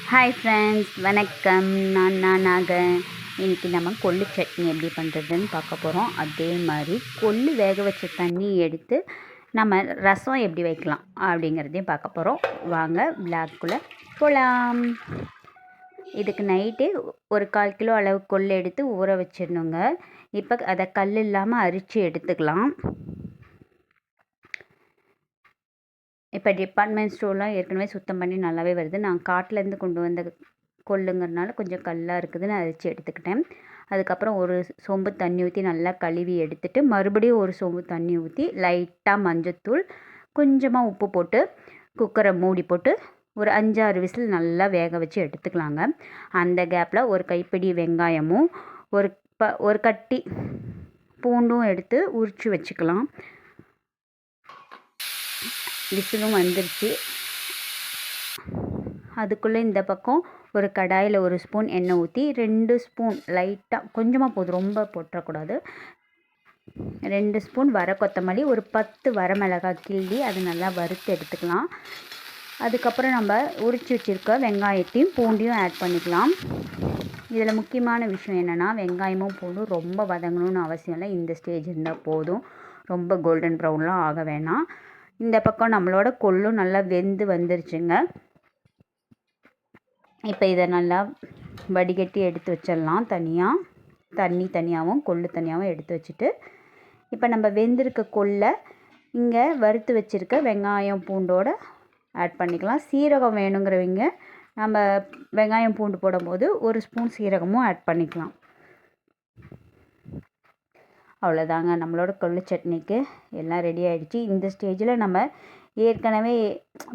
Hi friends, வணக்கம். நானாக இன்றைக்கி நம்ம கொள்ளு சட்னி எப்படி பண்ணுறதுன்னு பார்க்க போகிறோம். அதே மாதிரி கொள்ளு வேக வச்ச தண்ணி எடுத்து நம்ம ரசம் எப்படி வைக்கலாம் அப்படிங்கிறதையும் பார்க்க போகிறோம். வாங்க விளாக்குள்ளே போகலாம். இதுக்கு நைட்டு ஒரு 1/4 கிலோ அளவு கொள்ளு எடுத்து ஊற வச்சிடணுங்க. இப்போ அதை கல் இல்லாமல் அரித்து எடுத்துக்கலாம். இப்போ டிபார்ட்மெண்ட் ஸ்டோர்லாம் ஏற்கனவே சுத்தம் பண்ணி நல்லாவே வருது. நான் காட்டிலேருந்து கொண்டு வந்த கொள்ளுங்கிறனால கொஞ்சம் கல்லாக இருக்குதுன்னு அரிச்சு எடுத்துக்கிட்டேன். அதுக்கப்புறம் ஒரு சொம்பு தண்ணி ஊற்றி நல்லா கழுவி எடுத்துகிட்டு மறுபடியும் ஒரு சொம்பு தண்ணி ஊற்றி லைட்டாக மஞ்சத்தூள் கொஞ்சமாக உப்பு போட்டு குக்கரை மூடி போட்டு ஒரு 5-6 விசில் நல்லா வேக வச்சு எடுத்துக்கலாங்க. அந்த கேப்பில் ஒரு கைப்பிடி வெங்காயமும் ஒரு கட்டி பூண்டும் எடுத்து உரித்து வச்சுக்கலாம். விசிலும் வந்துருச்சு. அதுக்குள்ளே இந்த பக்கம் ஒரு கடாயில் 1 ஸ்பூன் எண்ணெய் ஊற்றி 2 ஸ்பூன் லைட்டாக கொஞ்சமாக போதும், ரொம்ப போட்டுறக்கூடாது. 2 ஸ்பூன் வர கொத்தமல்லி, ஒரு 10 வரமிளகாய் கிள்ளி அது நல்லா வறுத்து எடுத்துக்கலாம். அதுக்கப்புறம் நம்ம உரித்து வச்சுருக்க வெங்காயத்தையும் பூண்டையும் ஆட் பண்ணிக்கலாம். இதில் முக்கியமான விஷயம் என்னென்னா, வெங்காயமும் பூண்டும் ரொம்ப வதங்கணும்னு அவசியம் இல்லை. இந்த ஸ்டேஜ் இருந்தால் போதும், ரொம்ப கோல்டன் ப்ரௌன்லாம் ஆக வேணாம். இந்த பக்கம் நம்மளோட கொள்ளும் நல்லா வெந்து வந்துருச்சுங்க. இப்போ இதை நல்லா வடிகட்டி எடுத்து வச்சிடலாம். தனியாகவும் கொள்ளு தனியாகவும் எடுத்து வச்சுட்டு, இப்போ நம்ம வெந்திருக்க கொள்ளை இங்கே வறுத்து வச்சுருக்க வெங்காயம் பூண்டோடு ஆட் பண்ணிக்கலாம். சீரகம் வேணுங்கிறவங்க நம்ம வெங்காயம் பூண்டு போடும்போது 1 ஸ்பூன் சீரகமும் ஆட் பண்ணிக்கலாம். அவ்வளோதாங்க, நம்மளோட கொள்ளு சட்னிக்கு எல்லாம் ரெடி ஆகிடுச்சு. இந்த ஸ்டேஜில் நம்ம ஏற்கனவே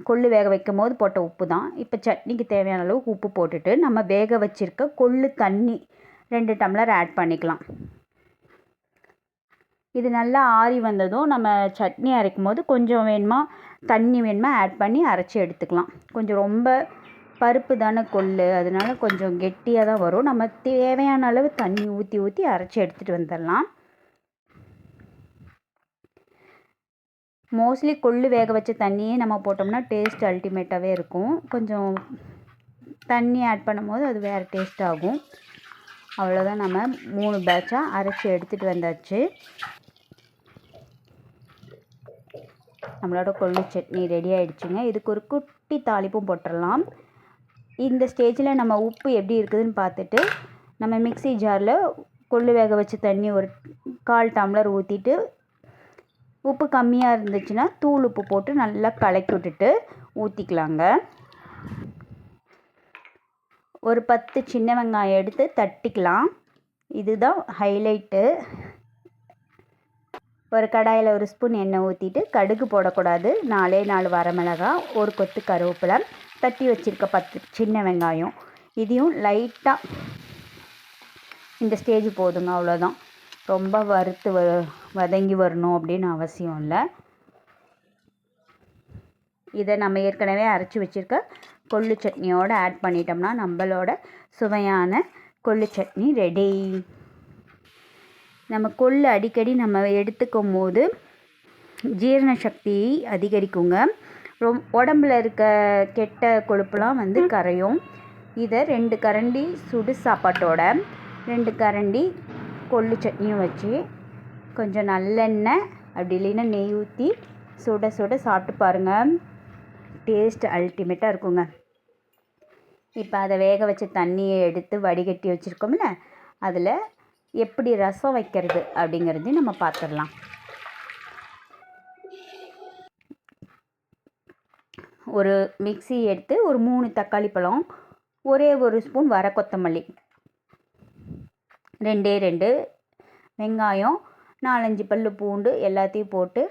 கொள்ளு வேக வைக்கும் போது போட்ட உப்பு தான். இப்போ சட்னிக்கு தேவையான அளவுக்கு உப்பு போட்டுட்டு நம்ம வேக வச்சுருக்க கொள்ளு தண்ணி 2 டம்ளர் ஆட் பண்ணிக்கலாம். இது நல்லா ஆறி வந்ததும் நம்ம சட்னி அரைக்கும் போது கொஞ்சம் தண்ணி வேணுமா ஆட் பண்ணி அரைச்சி எடுத்துக்கலாம். கொஞ்சம் ரொம்ப பருப்பு தானே கொள்ளு, அதனால கொஞ்சம் கெட்டியாக தான் வரும். நம்ம தேவையான அளவு தண்ணி ஊற்றி அரைச்சி எடுத்துகிட்டு வந்துடலாம். மோஸ்ட்லி கொள்ளு வேக வச்ச தண்ணியே நம்ம போட்டோம்னா டேஸ்ட் அல்டிமேட்டாகவே இருக்கும். கொஞ்சம் தண்ணி ஆட் பண்ணும்போது அது வேறு டேஸ்ட் ஆகும். அவ்வளோதான், நம்ம 3 பேட்சாக அரைச்சி எடுத்துகிட்டு வந்தாச்சு. நம்மளோட கொள்ளு சட்னி ரெடி ஆகிடுச்சுங்க. இதுக்கு ஒரு குட்டி தாளிப்பும் போட்டுடலாம். இந்த ஸ்டேஜில் நம்ம உப்பு எப்படி இருக்குதுன்னு பார்த்துட்டு நம்ம மிக்ஸி ஜாரில் கொள்ளு வேக வச்ச தண்ணி ஒரு 1/4 டம்ளர் ஊற்றிட்டு, உப்பு கம்மியாக இருந்துச்சுன்னா தூள் உப்பு போட்டு நல்லா கலக்கி விட்டுட்டு ஊற்றிக்கலாங்க. ஒரு 10 சின்ன வெங்காயம் எடுத்து தட்டிக்கலாம். இதுதான் ஹைலைட்டு. ஒரு கடாயில் 1 ஸ்பூன் எண்ணெய் ஊற்றிட்டு கடுகு போடக்கூடாது. 4 வரமிளகாய், ஒரு கொத்து கருவேப்பிலை, தட்டி வச்சுருக்க 10 சின்ன வெங்காயம், இதையும் லைட்டாக இந்த ஸ்டேஜ் போதுங்க. அவ்வளோதான், ரொம்ப வறுத்து வதங்கி வரணும் அப்படின்னு அவசியம் இல்லை. இதை நம்ம ஏற்கனவே அரைச்சி வச்சுருக்க கொள்ளு சட்னியோடு ஆட் பண்ணிட்டோம்னா நம்மளோட சுவையான கொள்ளு சட்னி ரெடி. நம்ம கொள்ளு அடிக்கடி நம்ம எடுத்துக்கும் போது ஜீரண சக்தி அதிகரிக்குங்க. உடம்புல இருக்க கெட்ட கொழுப்புலாம் கரையும். இதை 2 கரண்டி சுடு சாப்பாட்டோட 2 கரண்டி கொள்ளு சட்னியும் வச்சு கொஞ்சம் நல்லெண்ணெய் அப்படி இல்லைன்னா நெய் ஊற்றி சுட சுட சாப்பிட்டு பாருங்கள். டேஸ்ட் அல்டிமேட்டாக இருக்குங்க. இப்போ அதை வேக வச்ச தண்ணியை எடுத்து வடிகட்டி வச்சுருக்கோம்ல, அதில் எப்படி ரசம் வைக்கிறது அப்படிங்கிறதையும் நம்ம பார்த்துடலாம். ஒரு மிக்ஸி எடுத்து ஒரு 3 தக்காளி பழம், ஒரே 1 ஸ்பூன் வர கொத்தமல்லி, 2 வெங்காயம், 4-5 பல் பூண்டு எல்லாத்தையும் போட்டு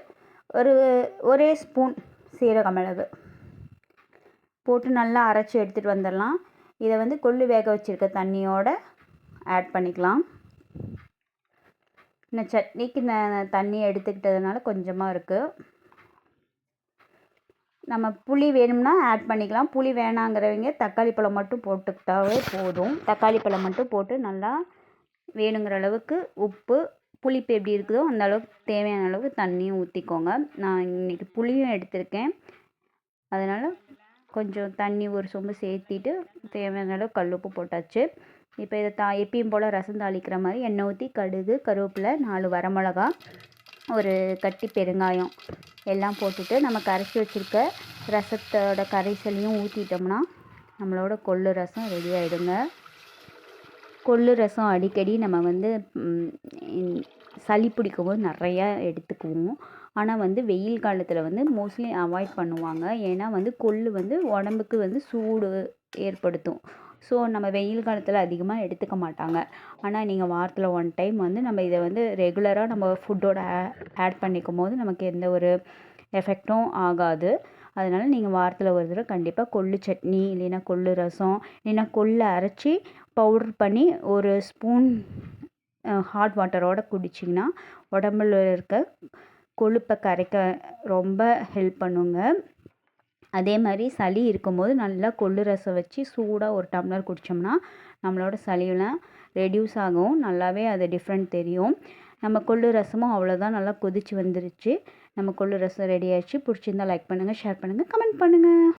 ஒரே ஸ்பூன் சீரக மிளகு போட்டு நல்லா அரைச்சி எடுத்துகிட்டு வந்துடலாம். இதை கொள்ளு வேக வச்சுருக்க தண்ணியோடு ஆட் பண்ணிக்கலாம். இந்த சட்னிக்கு நான் தண்ணி எடுத்துக்கிட்டதுனால கொஞ்சமாக இருக்குது. நம்ம புளி வேணும்னா ஆட் பண்ணிக்கலாம். புளி வேணாங்கிறவங்க தக்காளி பழம் மட்டும் போட்டுக்கிட்டாவே போதும். தக்காளி பழம் மட்டும் போட்டு நல்லா வேணுங்கிற அளவுக்கு உப்பு, புளிப்பு எப்படி இருக்குதோ அந்த அளவுக்கு தேவையான அளவுக்கு தண்ணியும் ஊற்றிக்கோங்க. நான் இன்றைக்கி புளியும் எடுத்திருக்கேன், அதனால் கொஞ்சம் தண்ணி ஒரு சொம்பு சேர்த்திட்டு தேவையான அளவு கல்லுப்பு போட்டாச்சு. இப்போ இதை எப்பயும் போல் ரசம் தாளிக்கிற மாதிரி எண்ணெய் ஊற்றி கடுகு, கருவேப்பிலை, 4 வரமிளகா, ஒரு கட்டி பெருங்காயம் எல்லாம் போட்டுட்டு நம்ம கரைச்சி வச்சுருக்க ரசத்தோட கரைசலையும் ஊற்றிட்டோம்னா நம்மளோட கொள்ளு ரசம் ரெடி ஆகிடுங்க. கொள்ளு ரசம் அடிக்கடி நம்ம வந்து சளி பிடிக்கும்போது நிறையா எடுத்துக்குவோம். ஆனால் வந்து வெயில் காலத்தில் வந்து மோஸ்ட்லி அவாய்ட் பண்ணுவாங்க. ஏன்னா வந்து கொள்ளு வந்து உடம்புக்கு வந்து சூடு ஏற்படுத்தும். ஸோ நம்ம வெயில் காலத்தில் அதிகமாக எடுத்துக்க மாட்டாங்க. ஆனால் நீங்கள் வாரத்தில் 1 டைம் வந்து நம்ம இதை வந்து ரெகுலராக நம்ம ஃபுட்டோட ஆட் பண்ணிக்கும் போது நமக்கு எந்த ஒரு எஃபெக்டும் ஆகாது. அதனால் நீங்கள் வாரத்தில் ஒரு தடவை கண்டிப்பாக கொள்ளு சட்னி இல்லைன்னா கொள்ளு ரசம் இல்லைன்னா கொள்ளை அரைச்சி பவுட்ரு பண்ணி ஒரு ஸ்பூன் ஹாட் வாட்டரோடு குடிச்சிங்கன்னா உடம்புல இருக்க கொழுப்பை கரைக்க ரொம்ப ஹெல்ப் பண்ணுங்க. அதே மாதிரி சளி இருக்கும்போது நல்லா கொள்ளு ரசம் வச்சு சூடாக ஒரு டம்ளர் குடித்தோம்னா நம்மளோட சளியெல்லாம் ரெடியூஸ் ஆகும். நல்லாவே அது டிஃப்ரெண்ட் தெரியும். நம்ம கொள்ளு ரசமும் அவ்வளோதான், நல்லா கொதிச்சு வந்துருச்சு. நம்ம கொள்ளு ரசம் ரெடி ஆயிடுச்சு. பிடிச்சிருந்தா லைக் பண்ணுங்கள், ஷேர் பண்ணுங்கள், கமெண்ட் பண்ணுங்கள்.